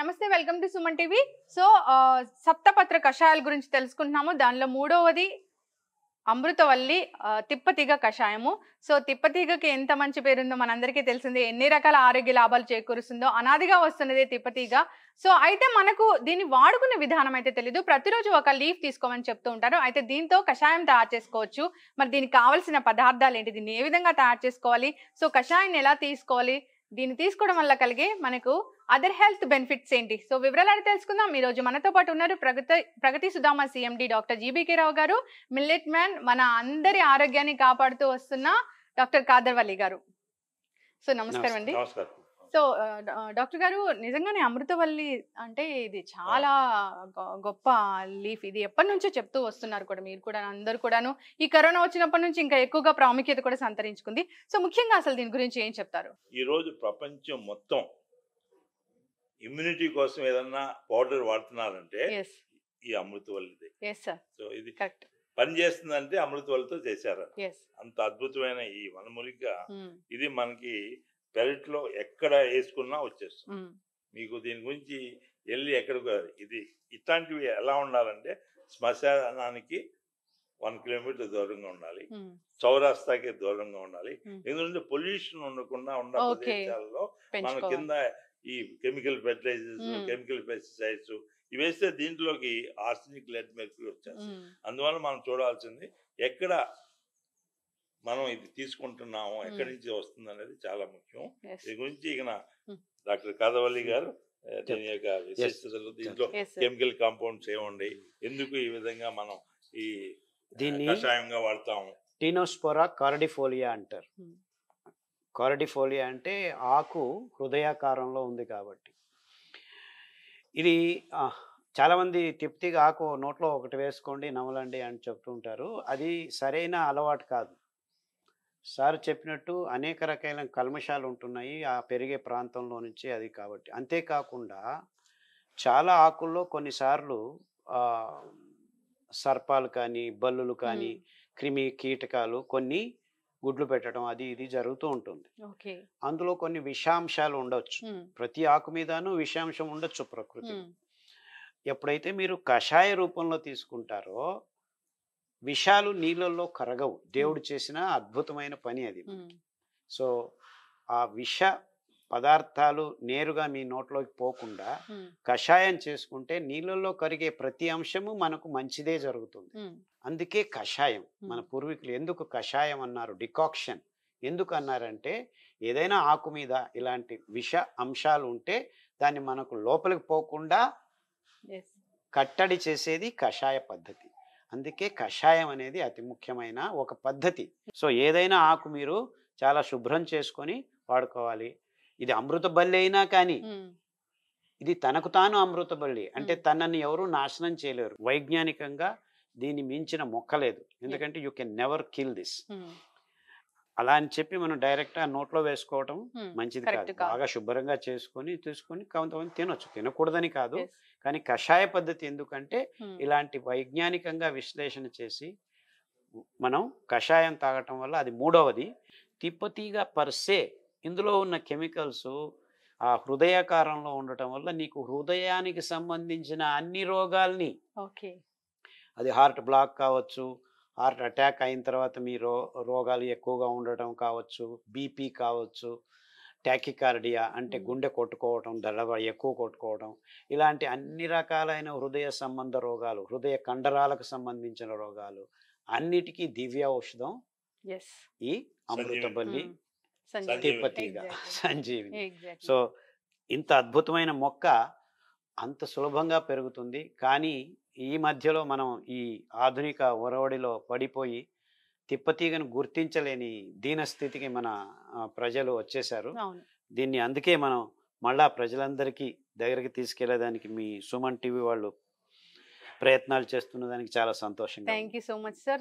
నమస్తే, welcome to Suman TV. So సప్తపత్ర కషాయాల గురించి తెలుసుకుంటున్నాము. దానిలో మూడవది అమృతవల్లి తిప్పతీగ కషాయము. సో తిప్పతీగకి ఎంత మంచి పేరుందో మనందరికీ తెలిసిందే. ఎన్ని రకాల ఆరోగ్య లాభాలు చేకూరుస్తుందో అనాదిగా వస్తున్నదే తిప్పతీగ. సో అయితే మనకు దీన్ని వాడుకునే విధానం అయితే తెలీదు. ప్రతిరోజు ఒక లీఫ్ తీసుకోమని చెప్తూ ఉంటారు. అయితే దీంతో కషాయం తయారు చేసుకోవచ్చు. మరి దీనికి కావాల్సిన పదార్థాలు ఏంటి, దీన్ని ఏ విధంగా తయారు చేసుకోవాలి, సో కషాయాన్ని ఎలా తీసుకోవాలి, దీన్ని తీసుకోవడం వల్ల కలిగే మనకు అదర్ హెల్త్ బెనిఫిట్స్ ఏంటి, సో వివరాలు తెలుసుకుందాం. ఈ రోజు మనతో పాటు ఉన్నారు ప్రగతి సుధామ సిఎండి డాక్టర్ జీబీకే రావు గారు, మిల్లెట్ మ్యాన్, మన అందరి ఆరోగ్యాన్ని కాపాడుతూ వస్తున్న డాక్టర్ కాదర్వల్లి గారు. సో నమస్కారం అండి. సో డాక్టర్ గారు, నిజంగానే అమృతవల్లి అంటే ఇది చాలా గొప్ప లీఫ్. ఇది ఎప్పటి నుంచో చెప్తూ వస్తున్నారు కూడా, మీరు కూడా అందరు కూడాను. ఈ కరోనా వచ్చినప్పటి నుంచి ఇంకా ఎక్కువగా ప్రాముఖ్యత కూడా సంతరించుకుంది. సో ముఖ్యంగా అసలు దీని గురించి ఏం చెప్తారు? ఈ రోజు ప్రపంచం మొత్తం ఇమ్యూనిటీ కోసం ఏదన్నా పౌడర్ వాడుతున్నారంటే ఈ అమృతవల్లిది. సో ఇది పని చేస్తుందంటే అమృతవల్లితో చేశారు. అంత అద్భుతమైన ఈ వనమూలిక ఇది మనకి పెరట్లో ఎక్కడ వేసుకున్నా వచ్చేస్తుంది. మీకు దీని గురించి వెళ్ళి ఎక్కడికి ఇది ఇట్లాంటివి ఎలా ఉండాలంటే శ్మశానానికి 1 కిలోమీటర్ దూరంగా ఉండాలి, చౌరాస్తాకి దూరంగా ఉండాలి. ఎందుకంటే పొల్యూషన్ ఉండకుండా ఉన్న ప్రదేశాల్లో మన కింద ఈ కెమికల్ ఫెర్టిలైజర్స్, కెమికల్ పెస్టిసైడ్స్ ఇవి వేస్తే దీంట్లోకి ఆర్సెనిక్, లెడ్, మెర్క్యూరీ వచ్చేస్తుంది. అందువల్ల మనం చూడాల్సింది ఎక్కడ మనం ఇది తీసుకుంటున్నాము, ఎక్కడి నుంచి వస్తుంది అనేది చాలా ముఖ్యం. దీని గురించి ఇక డాక్టర్ కాదర్వల్లి గారు దీని యొక్క విశిష్టతలు, దీంట్లో కెమికల్ కాంపౌండ్స్ ఏముండి, ఎందుకు ఈ విధంగా మనం ఈ దీన్ని కషాయంగా వాడతాము. టీనోస్పోరా కార్డిఫోలియా అంటారు. కార్డిఫోలియా అంటే ఆకు హృదయాకారంలో ఉంది కాబట్టి. ఇది చాలామంది తిప్పిగా ఆకు నోట్లో ఒకటి వేసుకోండి నమలండి అని చెప్తూ ఉంటారు. అది సరైన అలవాటు కాదు. సార్ చెప్పినట్టు అనేక రకాల కల్మషాలు ఉంటున్నాయి ఆ పెరిగే ప్రాంతంలో నుంచి. అది కాబట్టి అంతేకాకుండా చాలా ఆకుల్లో కొన్నిసార్లు సర్పాలు కానీ, బల్లులు కానీ, క్రిమి కీటకాలు కొన్ని గుడ్లు పెట్టడం అది ఇది జరుగుతూ ఉంటుంది. అందులో కొన్ని విషాంశాలు ఉండొచ్చు. ప్రతి ఆకు మీదను విషాంశం ఉండొచ్చు ప్రకృతి. ఎప్పుడైతే మీరు కషాయ రూపంలో తీసుకుంటారో విషాలు నీళ్ళల్లో కరగవు. దేవుడు చేసిన అద్భుతమైన పని అది. సో ఆ విష పదార్థాలు నేరుగా మీ నోట్లోకి పోకుండా కషాయం చేసుకుంటే నీళ్ళల్లో కరిగే ప్రతి అంశము మనకు మంచిదే జరుగుతుంది. అందుకే కషాయం. మన పూర్వీకులు ఎందుకు కషాయం అన్నారు, డికాక్షన్ ఎందుకు అన్నారంటే ఏదైనా ఆకు మీద ఇలాంటి విష అంశాలు ఉంటే దాన్ని మనకు లోపలికి పోకుండా కట్టడి చేసేది కషాయ పద్ధతి. అందుకే కషాయం అనేది అతి ముఖ్యమైన ఒక పద్ధతి. సో ఏదైనా ఆకు మీరు చాలా శుభ్రం చేసుకొని వాడుకోవాలి. ఇది అమృతబల్లి అయినా కానీ ఇది తనకు తాను అమృతబల్లి అంటే తనని ఎవరు నాశనం చేయలేరు. వైజ్ఞానికంగా దీన్ని మించిన మొక్క లేదు. ఎందుకంటే you can never kill this. అలా అని చెప్పి మనం డైరెక్ట్ గా నోట్లో వేసుకోవటం మంచిది కాదు. బాగా శుభ్రంగా చేసుకొని తీసుకొని కొంతమంది తినొచ్చు, తినకూడదని కాదు. కానీ కషాయ పద్ధతి ఎందుకంటే ఇలాంటి వైజ్ఞానికంగా విశ్లేషణ చేసి మనం కషాయం తాగటం వల్ల అది మూడవది. తిప్పతీగ పర్సే ఇందులో ఉన్న కెమికల్స్ ఆ హృదయాకారంలో ఉండటం వల్ల నీకు హృదయానికి సంబంధించిన అన్ని రోగాల్ని, అది హార్ట్ బ్లాక్ కావచ్చు, హార్ట్ అటాక్ అయిన తర్వాత మీ రోగాలు ఎక్కువగా ఉండటం కావచ్చు, బీపీ కావచ్చు, టాకికార్డియా అంటే గుండె కొట్టుకోవటం, దడవ ఎక్కువ కొట్టుకోవడం, ఇలాంటి అన్ని రకాలైన హృదయ సంబంధ రోగాలు, హృదయ కండరాలకు సంబంధించిన రోగాలు అన్నిటికీ దివ్య ఔషధం ఈ అమృతబల్లి తిప్పతీగ, సంజీవిని. సో ఇంత అద్భుతమైన మొక్క అంత సులభంగా పెరుగుతుంది. కానీ ఈ మధ్యలో మనం ఈ ఆధునిక ఒరవడిలో పడిపోయి తిప్పతీగను గుర్తించలేని దీనస్థితికి మన ప్రజలు వచ్చేసారు. దీన్ని అందుకే మనం మళ్ళా ప్రజలందరికీ దగ్గరికి తీసుకెళ్లేదానికి మీ సుమన్ టీవీ వాళ్ళు ప్రయత్నాలు చేస్తున్న దానికి చాలా సంతోషంగా.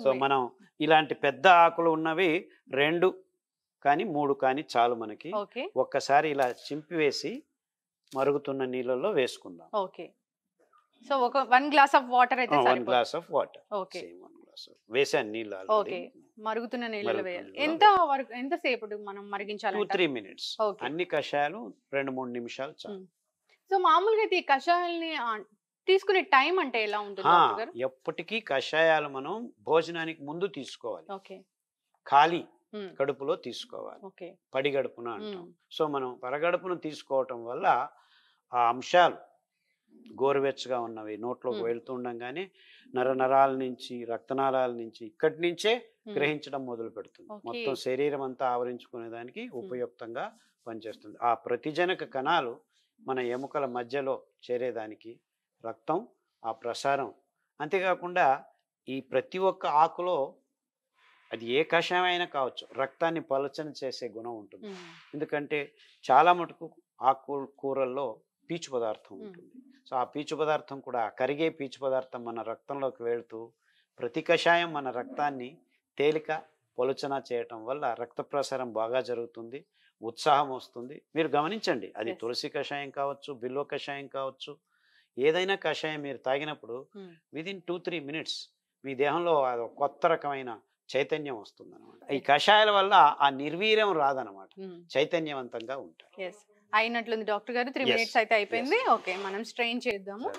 సో మనం ఇలాంటి పెద్ద ఆకులు ఉన్నవి 2 కానీ 3 కానీ చాలు మనకి. ఒక్కసారి ఇలా చింపివేసి మరుగుతున్న నీళ్ళల్లో వేసుకుందాం. సో ఒక 1 గ్లాస్ ఆఫ్ వాటర్ అయితే 1 గ్లాస్ ఆఫ్ వాటర్ వేసాను నీళ్ళు. మరుగుతున్న నీళ్ళలో వేయాలి. ఎంతసేపు మనం మరిగించాలి? 2-3 minutes. అన్ని కషాయాలు 2-3 నిమిషాలు చాలు. సో మామూలుగా అయితే ఈ కషాయాల్ని తీసుకునే టైం అంటే ఎలా ఉంటుంది డాక్టర్ గారు? ఎప్పటికీ కషాయాలు మనం భోజనానికి ముందు తీసుకోవాలి. ఓకే. ఖాళీ కడుపులో తీసుకోవాలి. ఓకే. పడిగడుపున అంటాం. సో మనం పరగడుపును తీసుకోవటం వల్ల ఆ అంశాలు గోరువెచ్చగా ఉన్నవి నోట్లోకి వెళ్తుండగానే నరాల నుంచి రక్తనాళాల నుంచి ఇక్కడి నుంచే గ్రహించడం మొదలు పెడుతుంది. మొత్తం శరీరం అంతా ఆవరించుకునే దానికి ఉపయుక్తంగా పనిచేస్తుంది. ఆ ప్రతిజనక కణాలు మన ఎముకల మధ్యలో చేరేదానికి రక్తం ఆ ప్రసారం. అంతేకాకుండా ఈ ప్రతి ఒక్క ఆకులో అది ఏ కషాయం అయినా కావచ్చు రక్తాన్ని పలచన చేసే గుణం ఉంటుంది. ఎందుకంటే చాలా మటుకు ఆకుకూరల్లో పీచు పదార్థం ఉంటుంది. సో ఆ పీచు పదార్థం కూడా కరిగే పీచు పదార్థం మన రక్తంలోకి వెళుతూ ప్రతి కషాయం మన రక్తాన్ని తేలిక పొలుచన చేయటం వల్ల రక్త ప్రసారం బాగా జరుగుతుంది, ఉత్సాహం వస్తుంది. మీరు గమనించండి, అది తులసి కషాయం కావచ్చు, బిల్వ కషాయం కావచ్చు, ఏదైనా కషాయం మీరు తాగినప్పుడు విదిన్ 2-3 minutes మీ దేహంలో కొత్త రకమైన చైతన్యం వస్తుంది అనమాట. ఈ కషాయాల వల్ల ఆ నిర్వీర్యం రాదనమాట, చైతన్యవంతంగా ఉంటారు. అయినట్లుంది డాక్టర్ గారు. 3 minutes అయితే అయిపోయింది. ఓకే, మనం స్ట్రెయిన్ చేద్దాము.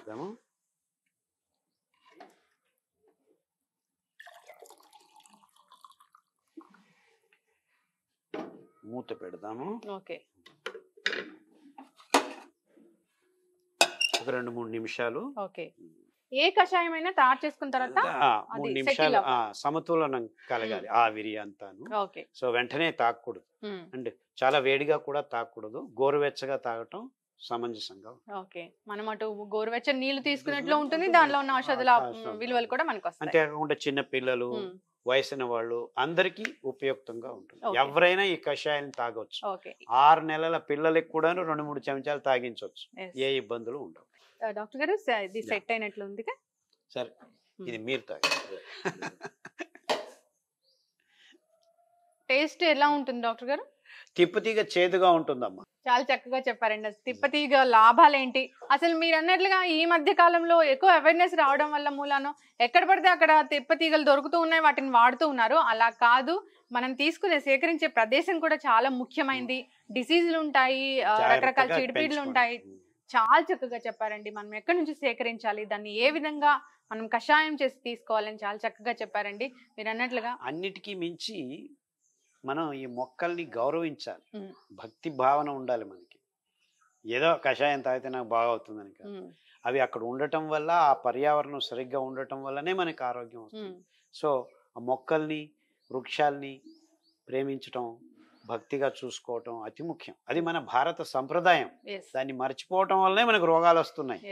మూత పెడదాము. ఓకే, ఒక 2-3 నిమిషాలు. ఓకే. ఏ కషాయం అయినా తయారు చేసుకున్న తర్వాత 3 నిమిషాలు సమతులనం కలగాలి ఆవిరి అంతాను. ఓకే. సో వెంటనే తాగకూడదు, అండ్ చాలా వేడిగా కూడా తాగకూడదు, గోరువెచ్చగా తాగటం సమంజసంగా. ఓకే, మనం అటు గోరువెచ్చని నీళ్లు తీసుకున్నట్లు ఉంటుంది, దానిలో ఉన్న ఔషధాల విలువలు కూడా మనకు వస్తాయి. అంతేకాకుండా చిన్న పిల్లలు, వయసిన వాళ్ళు అందరికీ ఉపయుక్తంగా ఉంటుంది. ఎవరైనా ఈ కషాయాన్ని తాగొచ్చు. 6 నెలల పిల్లలకి కూడా 2-3 చెంచాలు తాగించవచ్చు, ఏ ఇబ్బందులు ఉండవు. డాక్టర్ గారు ఇది సెట్ అయినట్లు ఉంది. సరే, ఇది మీరు తాగండి. టేస్ట్ ఎలా ఉంటుంది డాక్టర్ గారు? తిప్పతీగ చేదుగా ఉంటుందమ్మా. చాలా చక్కగా చెప్పారండి. తిప్పతీగ లాభాలు ఏంటి, అసలు మీరు అన్నట్లుగా ఈ మధ్య కాలంలో ఎక్కువ అవేర్నెస్ రావడం వల్ల మూలానో ఎక్కడ పడితే అక్కడ తిప్పతీగలు దొరుకుతూ ఉన్నాయి, వాటిని వాడుతూ ఉన్నారు. అలా కాదు, మనం తీసుకునే సేకరించే ప్రదేశం కూడా చాలా ముఖ్యమైనది. డిసీజులు ఉంటాయి, రకరకాల చీడపీడలు ఉంటాయి. చాలా చక్కగా చెప్పారండి. మనం ఎక్కడి నుంచి సేకరించాలి, దాన్ని ఏ విధంగా మనం కషాయం చేసి తీసుకోవాలని చాలా చక్కగా చెప్పారండి. మీరు అన్నట్లుగా అన్నిటికీ మించి మనం ఈ మొక్కల్ని గౌరవించాలి, భక్తి భావన ఉండాలి మనకి. ఏదో కషాయం తాగితే నాకు బాగా అవుతుందని కాదు, అవి అక్కడ ఉండటం వల్ల ఆ పర్యావరణం సరిగ్గా ఉండటం వల్లనే మనకి ఆరోగ్యం వస్తుంది. సో ఆ మొక్కల్ని వృక్షాల్ని ప్రేమించటం, భక్తిగా చూసుకోవటం అతి ముఖ్యం. అది మన భారత సంప్రదాయం. దాన్ని మర్చిపోవటం వల్లనే మనకు రోగాలు వస్తున్నాయి.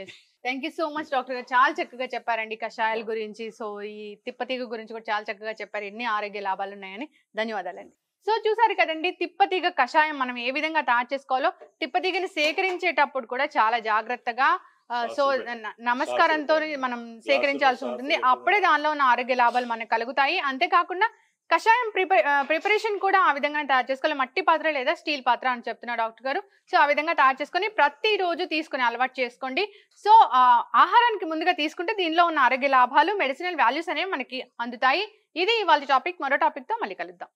Thank you so much doctor గారు, చాలా చక్కగా చెప్పారండి కషాయాల గురించి. సో ఈ తిప్పతీగ గురించి కూడా చాలా చక్కగా చెప్పారు, ఎన్ని ఆరోగ్య లాభాలు ఉన్నాయని. ధన్యవాదాలండి. సో చూసారు కదండి, తిప్పతీగ కషాయం మనం ఏ విధంగా తయారు చేసుకోవాలో. తిప్పతీగని సేకరించేటప్పుడు కూడా చాలా జాగ్రత్తగా సో నమస్కారంతో మనం సేకరించాల్సి ఉంటుంది. అప్పుడే దానిలో ఉన్న ఆరోగ్య లాభాలు మనకు కలుగుతాయి. అంతేకాకుండా కషాయం ప్రిపరేషన్ కూడా ఆ విధంగా తయారు చేసుకోవాలి. మట్టి పాత్ర లేదా స్టీల్ పాత్ర అని చెప్తున్నారు డాక్టర్ గారు. సో ఆ విధంగా తయారు చేసుకొని ప్రతిరోజు తీసుకుని అలవాటు చేసుకోండి. సో ఆహారానికి ముందుగా తీసుకుంటే దీనిలో ఉన్న ఆరోగ్య లాభాలు, మెడిసినల్ వాల్యూస్ అనేవి మనకి అందుతాయి. ఇది ఇవాళ టాపిక్. మరో టాపిక్ తో మళ్ళీ కలుద్దాం.